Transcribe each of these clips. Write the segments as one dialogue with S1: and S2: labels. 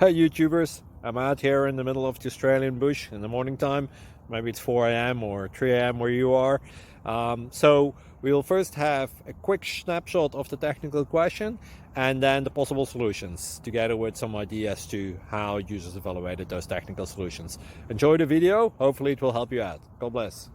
S1: Hey YouTubers, I'm out here in the middle of the Australian bush in the morning time. Maybe it's 4 a.m. or 3 a.m. where you are. So we'll first have a quick snapshot of the technical question and then the possible solutions, together with some ideas to how users evaluated those technical solutions. Enjoy the video, hopefully it will help you out. God bless.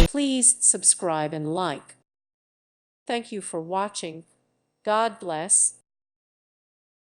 S2: Please subscribe and like. Thank you for watching. God bless.